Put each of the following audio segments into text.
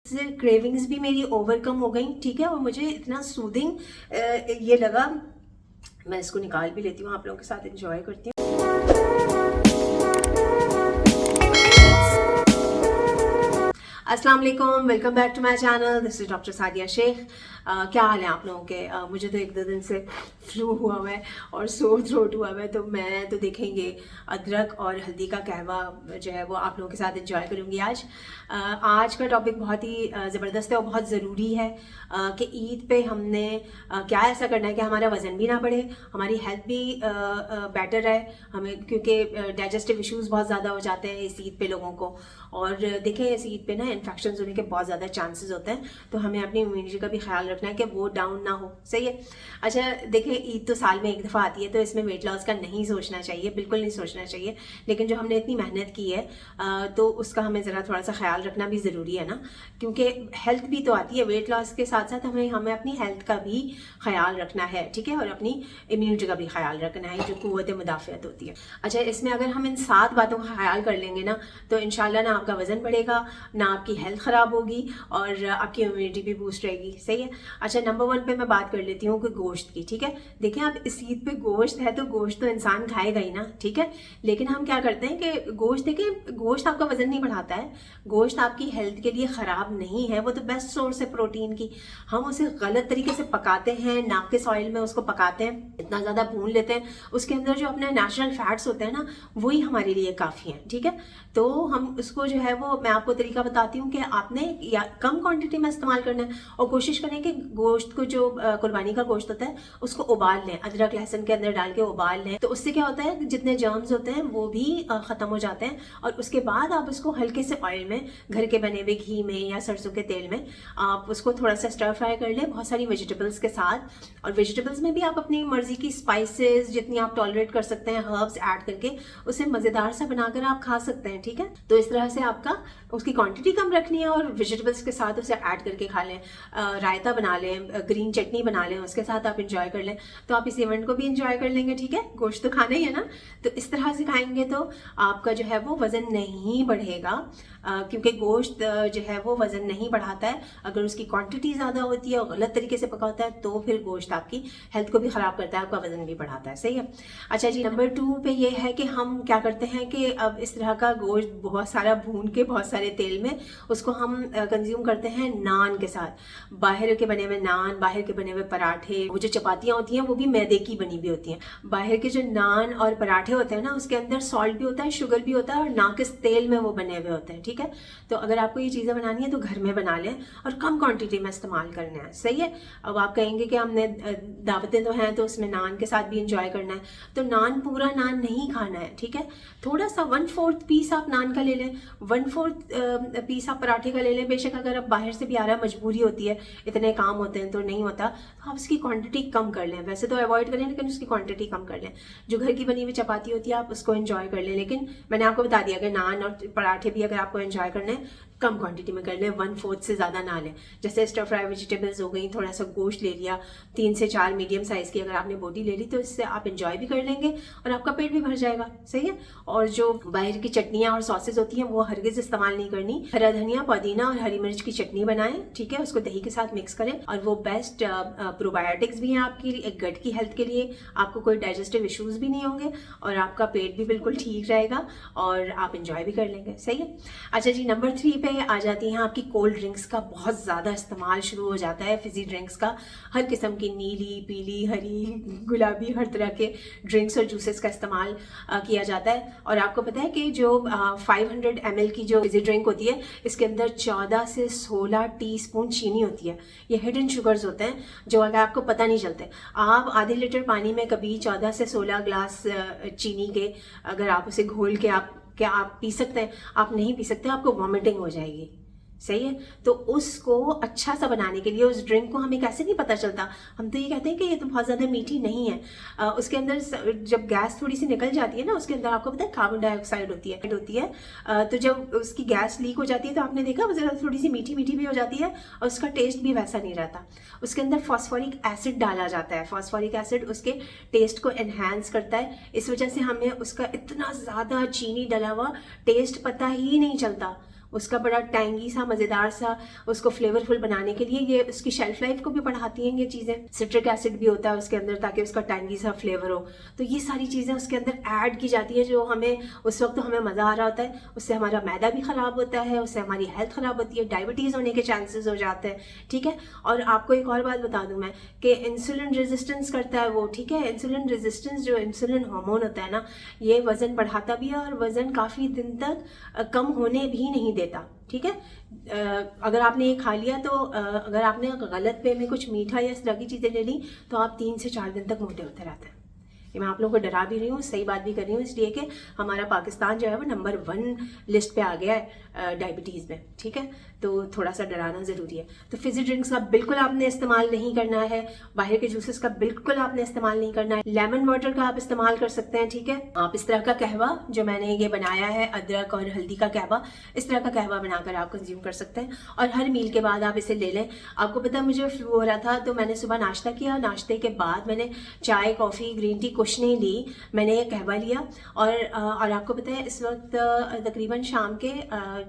Cravings भी मेरी overcome हो गई, ठीक है, और मुझे इतना सूदिंग ये लगा। मैं इसको निकाल भी लेती हूँ, आप लोगों के साथ एंजॉय करती हूँ। अस्सलाम वालेकुम, welcome back to my channel. This is doctor Sadia Shaikh. क्या हाल है आप लोगों के? मुझे तो 1-2 दिन से फ्लू हुआ हुआ है और सोर थ्रोट हुआ हुआ है, तो मैं तो देखेंगे अदरक और हल्दी का कहवा जो है वो आप लोगों के साथ एंजॉय करूँगी आज। आज का टॉपिक बहुत ही ज़बरदस्त है और बहुत ज़रूरी है कि ईद पे हमने क्या ऐसा करना है कि हमारा वज़न भी ना बढ़े, हमारी हेल्थ भी बेटर रहे हमें, क्योंकि डाइजेस्टिव इश्यूज़ बहुत ज़्यादा हो जाते हैं इस ईद पे लोगों को। और देखें इस ईद पे ना इन्फेक्शन होने के बहुत ज़्यादा चांसेस होते हैं, तो हमें अपनी इम्यूनिटी का भी ख्याल रखना है कि वो डाउन ना हो। सही है। अच्छा देखें, ईद तो साल में एक दफ़ा आती है, तो इसमें वेट लॉस का नहीं सोचना चाहिए, बिल्कुल नहीं सोचना चाहिए। लेकिन जो हमने इतनी मेहनत की है तो उसका हमें ज़रा थोड़ा सा ख्याल रखना भी ज़रूरी है ना, क्योंकि हेल्थ भी तो आती है वेट लॉस के साथ साथ, हमें अपनी हेल्थ का भी ख्याल रखना है, ठीक है, और अपनी इम्यूनिटी का भी ख्याल रखना है, जो क़ुव्वत मुदाफ़ियत होती है। अच्छा, इसमें अगर हम इन 7 बातों का ख्याल कर लेंगे ना, तो इंशाल्लाह ना आपका वज़न बढ़ेगा, ना आपकी हेल्थ ख़राब होगी और आपकी इम्यूनिटी भी बूस्ट रहेगी। सही है। अच्छा, नंबर 1 पे मैं बात कर लेती हूँ कि गोश्त की, ठीक है। देखिए, आप इस ईद पे गोश्त है तो गोश्त तो इंसान खाएगा ही ना, ठीक है, लेकिन हम क्या करते हैं कि गोश्त, देखिए गोश्त आपका वज़न नहीं बढ़ाता है, गोश्त आपकी हेल्थ के लिए ख़राब नहीं है, वो तो बेस्ट सोर्स है प्रोटीन की। हम उसे गलत तरीके से पकाते हैं, नाकिस ऑयल में उसको पकाते हैं, इतना ज़्यादा भून लेते हैं, उसके अंदर जो अपने नेचुरल फैट्स होते हैं ना, वही हमारे लिए काफ़ी हैं, ठीक है। तो हम उसको जो है वो, मैं आपको तरीका बताती हूँ कि आपने या कम क्वांटिटी में इस्तेमाल करना है, और कोशिश करें कि गोश्त को, जो कुर्बानी का गोश्त होता है, उसको उबाल लें, अदरक लहसुन के अंदर डाल के उबाल लें। तो उससे क्या होता है, जितने जर्म्स होते हैं वो भी ख़त्म हो जाते हैं, और उसके बाद आप उसको हल्के से ऑयल में, घर के बने हुए घी में या सरसों के तेल में आप उसको थोड़ा सा स्टर फ्राई कर लें, बहुत सारी वेजिटेबल्स के साथ। और वेजिटेबल्स में भी आप अपनी मर्जी की स्पाइसेस जितनी आप टॉलरेट कर सकते हैं, हर्ब्स ऐड करके उसे मज़ेदार सा बनाकर आप खा सकते हैं, ठीक है। तो इस तरह से आपका उसकी क्वांटिटी कम रखनी है और वेजिटेबल्स के साथ उसे ऐड करके खा लें। रायता बना लें, ग्रीन चटनी बना लें, उसके साथ आप इंजॉय कर लें, तो आप इस इवेंट को भी इंजॉय कर लेंगे, ठीक है। गोश्त तो खाना ही है ना, तो इस तरह से खाएंगे तो आपका जो है वो वज़न नहीं बढ़ेगा, क्योंकि गोश्त जो है वो वज़न नहीं बढ़ाता है। अगर उसकी क्वांटिटी ज़्यादा होती है और गलत तरीके से पका होता है तो फिर गोश्त आपकी हेल्थ को भी ख़राब करता है, आपका वज़न भी बढ़ाता है। सही है। अच्छा जी, नंबर 2 पे ये है कि हम क्या करते हैं कि अब इस तरह का गोश्त बहुत सारा भून के, बहुत सारे तेल में उसको हम कंज्यूम करते हैं नान के साथ। बाहर के बने हुए नान, बाहर के बने हुए पराठे, वो जो चपातियाँ होती हैं वो भी मैदे की बनी हुई होती हैं। बाहर के जो नान और पराठे होते हैं ना, उसके अंदर सॉल्ट भी होता है, शुगर भी होता है, और नाकिस तेल में वो बने हुए होते हैं, ठीक है। तो अगर आपको ये चीज़ें बनानी है तो घर में बना लें और कम क्वांटिटी में इस्तेमाल करना है। सही है। अब आप कहेंगे कि हमने दावतें तो हैं तो उसमें नान के साथ भी इंजॉय करना है, तो नान, पूरा नान नहीं खाना है, ठीक है। थोड़ा सा 1/4 पीस आप नान का ले लें, 1/4 पीस आप पराठे का ले लें। बेशक अगर आप बाहर से भी आ रहा है, मजबूरी होती है, इतने काम होते हैं तो नहीं होता, तो आप उसकी क्वांटिटी कम कर लें। वैसे तो अवॉइड करें, लेकिन उसकी क्वांटिटी कम कर लें। जो घर की बनी हुई चपाती होती है आप उसको एंजॉय कर लें, लेकिन मैंने आपको बता दिया कि नान और पराठे भी अगर आपको एंजॉय करने हैं कम क्वांटिटी में कर लें, 1/4 से ज़्यादा ना लें। जैसे स्टर फ्राई वेजिटेबल्स हो गई, थोड़ा सा गोश्त ले लिया, 3 से 4 मीडियम साइज़ की अगर आपने बोटी ले ली, तो इससे आप इंजॉय भी कर लेंगे और आपका पेट भी भर जाएगा। सही है। और जो बाहर की चटनियाँ और सॉसेज होती हैं वो हरगिज़ इस्तेमाल नहीं करनी। हरा धनिया, पुदीना और हरी मिर्च की चटनी बनाएं, ठीक है, उसको दही के साथ मिक्स करें, और वो बेस्ट प्रोबायोटिक्स भी हैं आपकी गट की हेल्थ के लिए। आपको कोई डाइजेस्टिव इश्यूज़ भी नहीं होंगे और आपका पेट भी बिल्कुल ठीक रहेगा और आप इंजॉय भी कर लेंगे। सही है। अच्छा जी, नंबर 3 पे आ जाती हैं आपकी कोल्ड ड्रिंक्स का बहुत ज़्यादा इस्तेमाल शुरू हो जाता है, फिजी ड्रिंक्स का। हर किस्म की नीली, पीली, हरी, गुलाबी, हर तरह के ड्रिंक्स और जूसेस का इस्तेमाल किया जाता है। और आपको पता है कि जो 500 ml की जो फिजी ड्रिंक होती है, इसके अंदर 14 से 16 टीस्पून चीनी होती है। ये हिडन शुगर्स होते हैं जो अगर आपको पता नहीं चलते। आप आधे लीटर पानी में कभी 14 से 16 ग्लास चीनी के अगर आप उसे घोल के आप पी सकते हैं? आप नहीं पी सकते, आपको वॉमिटिंग हो जाएगी। सही है। तो उसको अच्छा सा बनाने के लिए, उस ड्रिंक को हमें कैसे नहीं पता चलता, हम तो ये कहते हैं कि ये तो बहुत ज़्यादा मीठी नहीं है। उसके अंदर जब गैस थोड़ी सी निकल जाती है ना, उसके अंदर आपको पता है कार्बन डाइऑक्साइड होती है। तो जब उसकी गैस लीक हो जाती है तो आपने देखा वो थोड़ी सी मीठी मीठी भी हो जाती है और उसका टेस्ट भी वैसा नहीं रहता। उसके अंदर फॉस्फोरिक एसिड डाला जाता है। फॉस्फोरिक एसिड उसके टेस्ट को एनहांस करता है, इस वजह से हमें उसका इतना ज़्यादा चीनी डला हुआ टेस्ट पता ही नहीं चलता। उसका बड़ा टैंगी सा मज़ेदार सा उसको फ्लेवरफुल बनाने के लिए ये उसकी शेल्फ लाइफ को भी बढ़ाती हैं ये चीज़ें। सिट्रिक एसिड भी होता है उसके अंदर ताकि उसका टैंगी सा फ्लेवर हो। तो ये सारी चीज़ें उसके अंदर ऐड की जाती है जो हमें उस वक्त तो हमें मज़ा आ रहा होता है, उससे हमारा मैदा भी ख़राब होता है, उससे हमारी हेल्थ ख़राब होती है, डायबिटीज़ होने के चांसेस हो जाते हैं। ठीक है, और आपको एक और बात बता दूं मैं कि इंसुलिन रेजिस्टेंस करता है वो। ठीक है, इंसुलिन रेजिस्टेंस जो इंसुलिन हार्मोन होता है ना, ये वज़न बढ़ाता भी है और वज़न काफ़ी दिन तक कम होने भी नहीं देता। ठीक है, अगर आपने ये खा लिया तो अगर आपने गलत वे में कुछ मीठा या इस तरह की चीज़ें ले ली तो आप 3 से 4 दिन तक मोटे होते रहते हैं। ये मैं आप लोगों को डरा भी रही हूँ, सही बात भी कर रही हूँ, इसलिए कि हमारा पाकिस्तान जो है वो नंबर 1 लिस्ट पे आ गया है डायबिटीज़ में। ठीक है, तो थोड़ा सा डराना ज़रूरी है। तो फिजी ड्रिंक्स का बिल्कुल आपने इस्तेमाल नहीं करना है, बाहर के जूसेस का बिल्कुल आपने इस्तेमाल नहीं करना है। लेमन वाटर का आप इस्तेमाल कर सकते हैं। ठीक है, आप इस तरह का कहवा जो मैंने ये बनाया है, अदरक और हल्दी का कहवा, इस तरह का कहवा बनाकर आप कंज्यूम कर सकते हैं और हर मील के बाद आप इसे ले लें। आपको पता है मुझे फ्लू हो रहा था तो मैंने सुबह नाश्ता किया, नाश्ते के बाद मैंने चाय, कॉफ़ी, ग्रीन टी कुछ नहीं ली, मैंने ये कहवा लिया और आपको पता है इस वक्त तकरीबन शाम के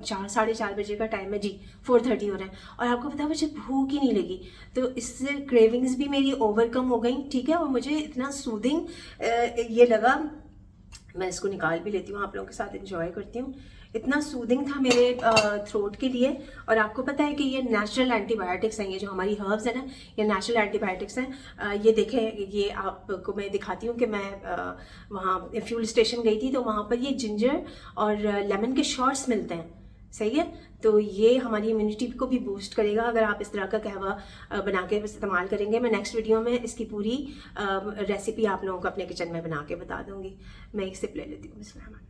4 साढ़े 4 बजे का टाइम है जी, 4:30 हो रहा है और आपको पता है मुझे भूख ही नहीं लगी। तो इससे क्रेविंग्स भी मेरी ओवरकम हो गई। ठीक है, और मुझे इतना सूदिंग ये लगा, मैं इसको निकाल भी लेती हूँ, आप लोगों के साथ एंजॉय करती हूँ। इतना सूदिंग था मेरे थ्रोट के लिए। और आपको पता है कि ये नेचुरल एंटीबायोटिक्स हैं, ये जो हमारी हर्ब्स हैं ना, ये नेचुरल एंटीबायोटिक्स हैं। ये देखें, ये आपको मैं दिखाती हूँ कि मैं वहाँ फ्यूल स्टेशन गई थी तो वहाँ पर ये जिंजर और लेमन के शॉट्स मिलते हैं। सही है, तो ये हमारी इम्यूनिटी को भी बूस्ट करेगा अगर आप इस तरह का कहवा बना के इस्तेमाल करेंगे। मैं नेक्स्ट वीडियो में इसकी पूरी रेसिपी आप लोगों को अपने किचन में बना के बता दूंगी। मैं एक सिप ले लेती हूँ। बिस्मिल्लाह।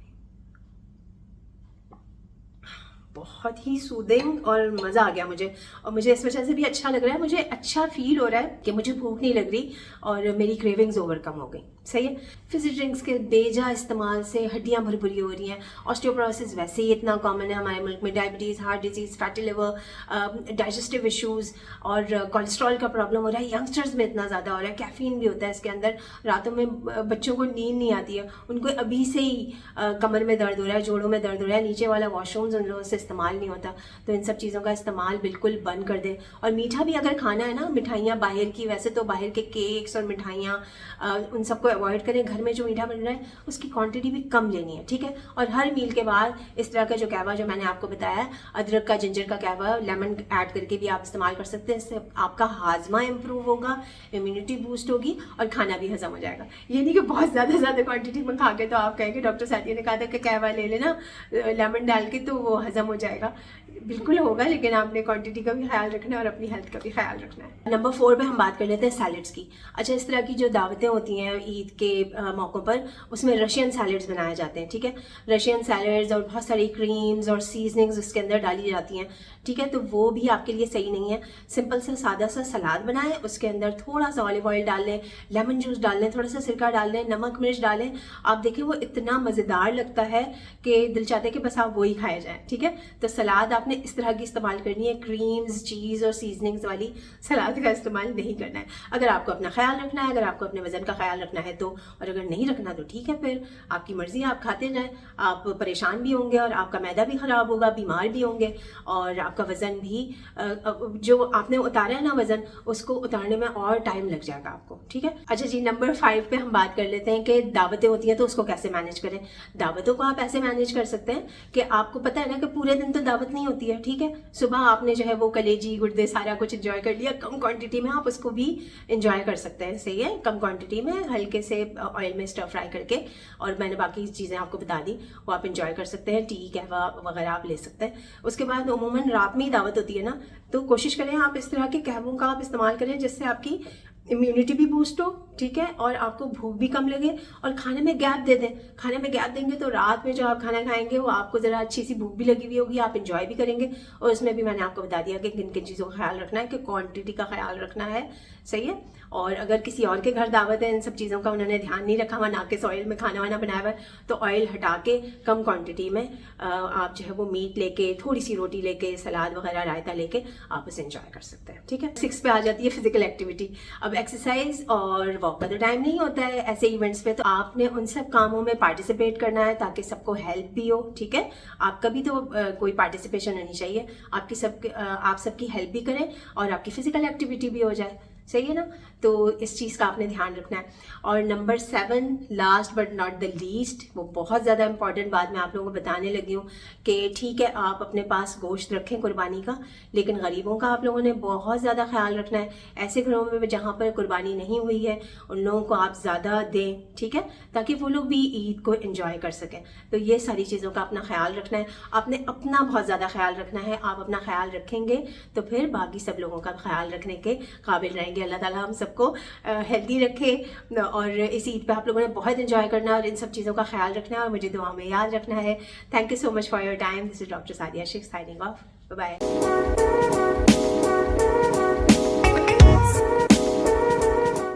बहुत ही सूदिंग और मज़ा आ गया मुझे, और मुझे इस वजह से भी अच्छा लग रहा है, मुझे अच्छा फील हो रहा है कि मुझे भूख नहीं लग रही और मेरी क्रेविंग्स ओवरकम हो गई। सही है, फिजी ड्रिंक्स के बेजा इस्तेमाल से हड्डियाँ भरभुरी हो रही हैं, ऑस्टियोपोरोसिस वैसे ही इतना कॉमन है हमारे मुल्क में, diabetes, heart disease, fatty liver, digestive issues और कोलेस्ट्रॉल का प्रॉब्लम हो रहा है। यंगस्टर्स में इतना ज़्यादा हो रहा है, कैफीन भी होता है इसके अंदर, रातों में बच्चों को नींद नहीं आती है, उनको अभी से ही कमर में दर्द हो रहा है, जोड़ों में दर्द हो रहा है, नीचे वाला वॉशरूम्स उन लोगों से इस्तेमाल नहीं होता। तो इन सब चीज़ों का इस्तेमाल बिल्कुल बंद कर दें। और मीठा भी अगर खाना है ना, मिठाइयाँ बाहर की, वैसे तो बाहर के केक्स और मिठाइयाँ उन सबको अवॉइड करें। घर में जो मीठा बन रहा है उसकी क्वांटिटी भी कम लेनी है। ठीक है, और हर मील के बाद इस तरह का जो कहवा जो मैंने आपको बताया, अदरक का, जिंजर का कहवा, लेमन ऐड करके भी आप इस्तेमाल कर सकते हैं। इससे आपका हाजमा इम्प्रूव होगा, इम्यूनिटी बूस्ट होगी और खाना भी हजम हो जाएगा। ये नहीं कि बहुत ज़्यादा क्वांटिटी में खा के तो आप कहेंगे डॉक्टर सादिया ने कहा था कि कहवा ले लेना लेमन डाल के तो वो हजम हो जाएगा। बिल्कुल होगा, लेकिन आपने क्वांटिटी का भी ख्याल रखना है और अपनी हेल्थ का भी ख्याल रखना है। नंबर 4 पे हम बात कर लेते हैं सैलड्स की। अच्छा, इस तरह की जो दावतें होती हैं ईद के मौक़ों पर, उसमें रशियन सैलड्स बनाए जाते हैं। ठीक है, रशियन सैलड्स और बहुत सारी क्रीम्स और सीजनिंग्स उसके अंदर डाली जाती हैं। ठीक है, तो वो भी आपके लिए सही नहीं है। सिंपल सा सादा सा सलाद बनाएं, उसके अंदर थोड़ा सा ऑलिव ऑयल डाल लें, लेमन जूस डाल लें, थोड़ा सा सिरका डाल लें, नमक मिर्च डालें। आप देखें वो इतना मज़ेदार लगता है कि दिल चाहता है कि बस आप वही खाए जाएं। ठीक है, तो सलाद आपने इस तरह की इस्तेमाल करनी है, क्रीम्स, चीज़ और सीजनिंग्स वाली सलाद का इस्तेमाल नहीं करना है। अगर आपको अपना ख्याल रखना है, अगर आपको अपने वजन का ख्याल रखना है तो, और अगर नहीं रखना तो ठीक है, फिर आपकी मर्जी, आप खाते जाएं। आप परेशान भी होंगे और आपका मैदा भी ख़राब होगा, बीमार भी होंगे और आपका वज़न भी जो आपने उतारा है ना वज़न, उसको उतारने में और टाइम लग जाएगा आपको। ठीक है, अच्छा जी, नंबर 5 पे हम बात कर लेते हैं कि दावतें होती हैं तो उसको कैसे मैनेज करें। दावतों को आप ऐसे मैनेज कर सकते हैं कि आपको पता है ना कि पूरे दिन तो दावत नहीं होती है। ठीक है, सुबह आपने जो है वो कलेजी, गुर्दे, सारा कुछ एंजॉय कर लिया, कम क्वांटिटी में आप उसको भी एंजॉय कर सकते हैं। सही है, कम क्वांटिटी में हल्के से ऑयल में स्टर फ्राई करके, और मैंने बाकी चीज़ें आपको बता दी, वो आप एंजॉय कर सकते हैं। टी, कहवा वगैरह आप ले सकते हैं। उसके बाद उमूमन रात में ही दावत होती है ना, तो कोशिश करें आप इस तरह के कहवों का आप इस्तेमाल करें जिससे आपकी इम्यूनिटी भी बूस्ट हो। ठीक है, और आपको भूख भी कम लगे, और खाने में गैप दे दें। खाने में गैप देंगे तो रात में जो आप खाना खाएंगे वो आपको ज़रा अच्छी सी भूख भी लगी हुई होगी, आप इंजॉय भी करेंगे। और उसमें भी मैंने आपको बता दिया कि किन किन चीज़ों का ख्याल रखना है, कि क्वांटिटी का ख्याल रखना है। सही है, और अगर किसी और के घर दावत है, इन सब चीज़ों का उन्होंने ध्यान नहीं रखा हुआ, नाकिस ऑयल में खाना वाना बनाया हुआ है, तो ऑयल हटा के कम क्वांटिटी में आप जो है वो मीट लेके, थोड़ी सी रोटी लेके, सलाद वगैरह, रायता लेके आप उसे एंजॉय कर सकते हैं। ठीक है, 6 पे आ जाती है फिजिकल एक्टिविटी। अब एक्सरसाइज और वॉक का तो टाइम नहीं होता है ऐसे इवेंट्स पे, तो आपने उन सब कामों में पार्टिसिपेट करना है ताकि सबको हेल्प भी हो, ठीक है। आपका भी तो कोई पार्टिसिपेशन होनी चाहिए, आप सबकी हेल्प भी करें और आपकी फिजिकल एक्टिविटी भी हो जाए, सही है ना। तो इस चीज़ का आपने ध्यान रखना है। और number 7, last but not the least, वो बहुत ज़्यादा इंपॉर्टेंट बात मैं आप लोगों को बताने लगी हूँ कि ठीक है आप अपने पास गोश्त रखें कुर्बानी का, लेकिन गरीबों का आप लोगों ने बहुत ज़्यादा ख्याल रखना है। ऐसे घरों में जहाँ पर कुर्बानी नहीं हुई है उन लोगों को आप ज़्यादा दें, ठीक है, ताकि वो लोग भी ईद को एंजॉय कर सकें। तो ये सारी चीज़ों का अपना ख्याल रखना है, आपने अपना बहुत ज़्यादा ख्याल रखना है। आप अपना ख्याल रखेंगे तो फिर बाकी सब लोगों का ख्याल रखने के काबिल रहेंगे। अल्लाह ताला हम सबको हेल्दी रखे और इस ईद पे आप लोगों ने बहुत एंजॉय करना है और इन सब चीज़ों का ख्याल रखना है और मुझे दुआ में याद रखना है। Thank you so much for your time. This is doctor Sadia Shaikh signing off. Bye bye.